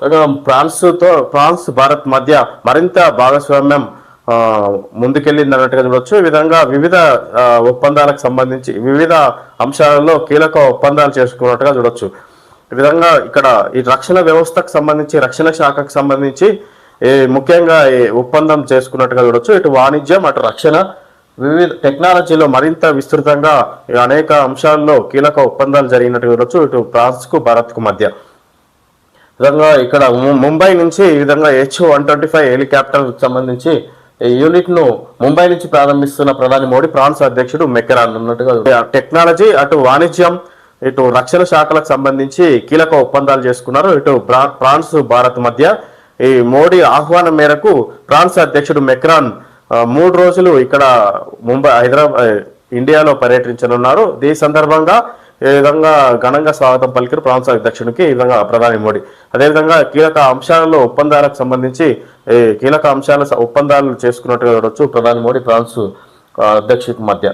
France Bharat మధ్య మరింత భాగస్వామ్యం ముందుకెళ్ళింది అన్నట్టుగా చూడొచ్చు. ఈ విధంగా వివిధ ఒప్పందాలకు సంబంధించి వివిధ అంశాలలో కీలక ఒప్పందాలు చేసుకున్నట్టుగా చూడొచ్చు. ఈ విధంగా ఇక్కడ ఈ రక్షణ వ్యవస్థకు సంబంధించి రక్షణ శాఖకు సంబంధించి ముఖ్యంగా ఒప్పందం చేసుకున్నట్టుగా చూడొచ్చు. ఇటు వాణిజ్యం అటు రక్షణ వివిధ టెక్నాలజీలో మరింత విస్తృతంగా అనేక అంశాల్లో కీలక ఒప్పందాలు జరిగినట్టుగా చూడొచ్చు ఇటు ఫ్రాన్స్కు భారత్కు మధ్య. విధంగా ఇక్కడ ముంబై నుంచి ఈ విధంగా H-125 హెలికాప్టర్ సంబంధించి యూనిట్ ను ముంబై నుంచి ప్రారంభిస్తున్న ప్రధాని మోడీ ఫ్రాన్స్ అధ్యక్షుడు మెక్రాన్ అన్నట్టుగా టెక్నాలజీ అటు వాణిజ్యం ఇటు రక్షణ శాఖలకు సంబంధించి కీలక ఒప్పందాలు చేసుకున్నారు. ఇటు ఫ్రాన్స్ భారత్ మధ్య ఈ మోడీ ఆహ్వానం మేరకు ఫ్రాన్స్ అధ్యక్షుడు మెక్రాన్ 3 రోజులు ఇక్కడ ఇండియాలో పర్యటించనున్నారు. ఈ సందర్భంగా ఈ విధంగా ఘనంగా స్వాగతం పలికిన ఫ్రాన్స్ అధ్యక్షుడికి ఈ విధంగా ప్రధాని మోడీ. అదేవిధంగా కీలక అంశాలలో ఒప్పందాలకు సంబంధించి ఒప్పందాలు చేసుకున్నట్టుగా చూడొచ్చు ప్రధాని మోడీ ఫ్రాన్స్ అధ్యక్షుడికి మధ్య.